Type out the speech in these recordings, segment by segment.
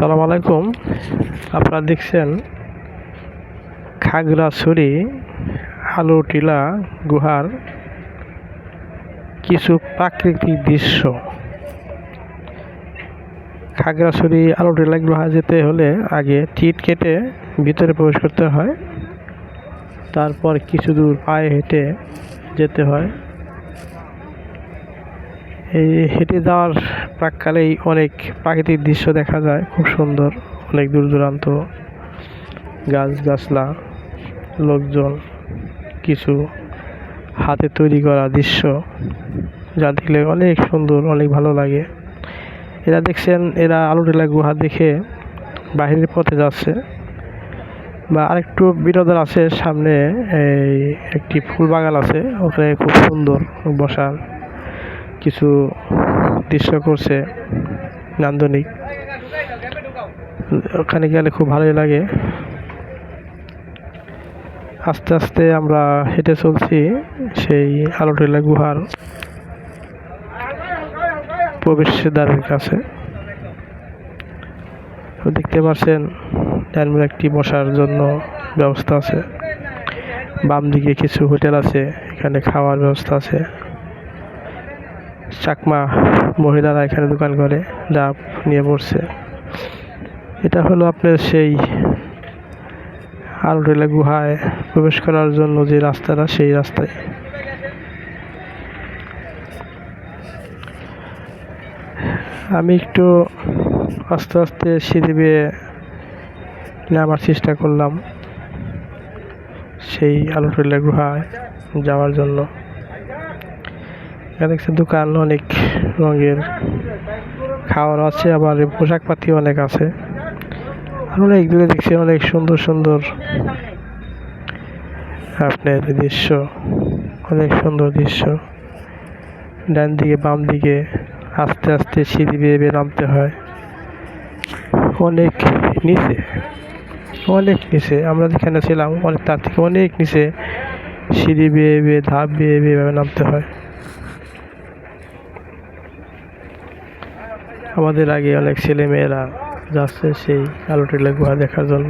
আসসালামু আলাইকুম। আপনারা দেখছেন খাগড়াছড়ি আলুটিলা গুহার কিছু প্রাকৃতিক দৃশ্য। খাগড়াছড়ি আলুটিলা গুহা যেতে হলে আগে টিকিট কেটে ভিতরে প্রবেশ করতে হয়, তারপর কিছু দূর পায়ে হেঁটে যেতে হয়। এই হেঁটে যাওয়ার প্রাককালেই অনেক প্রাকৃতিক দৃশ্য দেখা যায়, খুব সুন্দর। অনেক দূর দূরান্ত গাছগাছলা, লোকজন, কিছু হাতে তৈরি করা দৃশ্য, যা দেখলে অনেক সুন্দর, অনেক ভালো লাগে। এরা দেখছেন, এরা আলুটিলা গুহা দেখে বাহিরের পথে যাচ্ছে, বা আরেকটু বিনোদন আছে সামনে। এই একটি ফুল বাগান আছে, ওখানে খুব সুন্দর বসার কিছু দৃশ্য করছে নান্দনিক। ওখানে গেলে খুব ভালোই লাগে। আস্তে আস্তে আমরা হেঁটে চলছি সেই আলুটিলা গুহার প্রবেশদ্বারের কাছে। দেখতে পাচ্ছেন ডাইনিং একটি বসার জন্য ব্যবস্থা আছে, বাম দিকে কিছু হোটেল আছে, এখানে খাওয়ার ব্যবস্থা আছে। চাকমা মহিলারা এখানে দোকান করে, ডাব নিয়ে বসছে। এটা হলো আপনার সেই আলুটিলা গুহায় প্রবেশ করার জন্য যে রাস্তাটা, সেই রাস্তায়। আমি একটু আস্তে আস্তে সিঁড়ি বেয়ে নামার চেষ্টা করলাম সেই আলুটিলা গুহায় যাওয়ার জন্য। এখানে দেখছি দোকান অনেক রঙের, খাওয়ার আছে, আবার পোশাক পাতি অনেক আছে। আর অনেক দূরে দেখছি অনেক সুন্দর সুন্দর আপনার দৃশ্য, অনেক সুন্দর দৃশ্য। ডান দিকে বাম দিকে আস্তে আস্তে সিঁড়ি বেয়ে বেয়ে নামতে হয়। অনেক নিচে, অনেক নিচে আমরা যেখানে ছিলাম, অনেক তার থেকে অনেক নিচে সিঁড়ি বেয়ে বেয়ে ধাপ বেয়ে বেয়ে নামতে হয়। আমাদের আগে অনেক ছেলে মেয়েরা যাচ্ছে সেই আলুটিলা গুহা দেখার জন্য।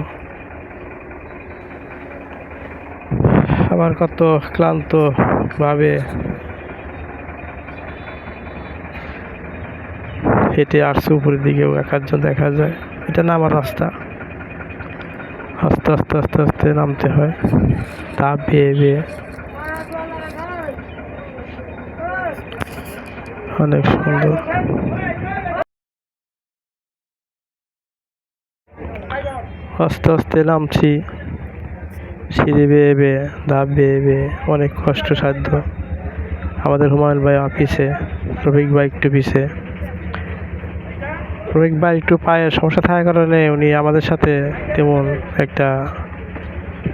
আবার কত ক্লান্ত ভাবে হেঁটে আসছে, উপরের দিকেও একজন দেখা যায়। এটা নামার রাস্তা, আস্তে আস্তে আস্তে আস্তে নামতে হয় ধাপ বেয়ে বেয়ে। অনেক সুন্দর। আস্তে আস্তে নামছি সিঁড়ি বেয়ে বেয়ে, ধাপ বেয়ে বেয়ে, অনেক কষ্টসাধ্য। আমাদের হুমায়ুন ভাই পিছে, রফিক ভাই একটু পিছে। রফিক ভাই একটু পায়ের সমস্যা থাকার কারণে উনি আমাদের সাথে তেমন একটা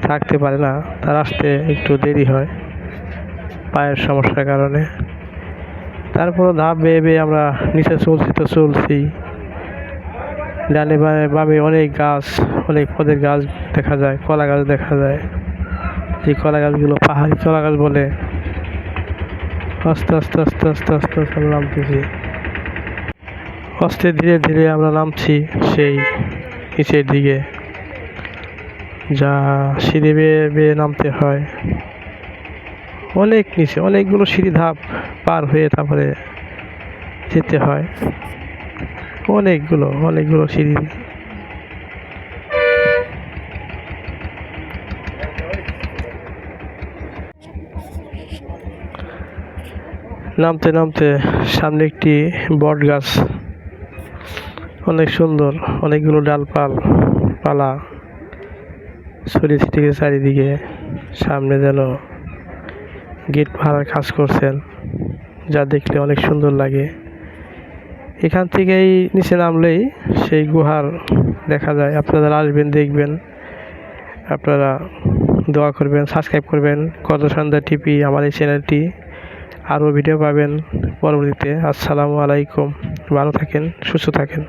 থাকতে পারে না, তার আসতে একটু দেরি হয় পায়ের সমস্যার কারণে। তারপরও ধাপ বেয়ে বেয়ে আমরা নিচে চলছি। ডানে বামে অনেক গাছ, অনেক পদের গাছ দেখা যায়, কলা গাছ দেখা যায়। এই কলা গাছগুলো পাহাড়ি কলা গাছ বলে। আস্তে আস্তে আস্তে আস্তে আস্তে আস্তে আমরা নামতেছি, আস্তে ধীরে ধীরে আমরা নামছি সেই নিচের দিকে, যা সিঁড়ি বেয়ে বেয়ে নামতে হয়। অনেক নিচে, অনেকগুলো সিঁড়ি ধাপ পার হয়ে তারপরে যেতে হয়। অনেকগুলো সিঁড়ি। নামতে নামতে সামনে একটি বট গাছ, অনেক সুন্দর, অনেকগুলো পালা ছড়িয়ে ছিটিয়ে চারিদিকে। সামনে যেন গেট ভাড়ার কাজ করছেন, যা দেখলে অনেক সুন্দর লাগে। এখান থেকেই নিচে নামলেই সেই গুহার দেখা যায়। আপনারা আসবেন, দেখবেন, আপনারা দোয়া করবেন, সাবস্ক্রাইব করবেন কত সন্ধ্যা টিভি আমার এই চ্যানেলটি। আরও ভিডিও পাবেন পরবর্তীতে। আসসালামু আলাইকুম। ভালো থাকেন, সুস্থ থাকেন।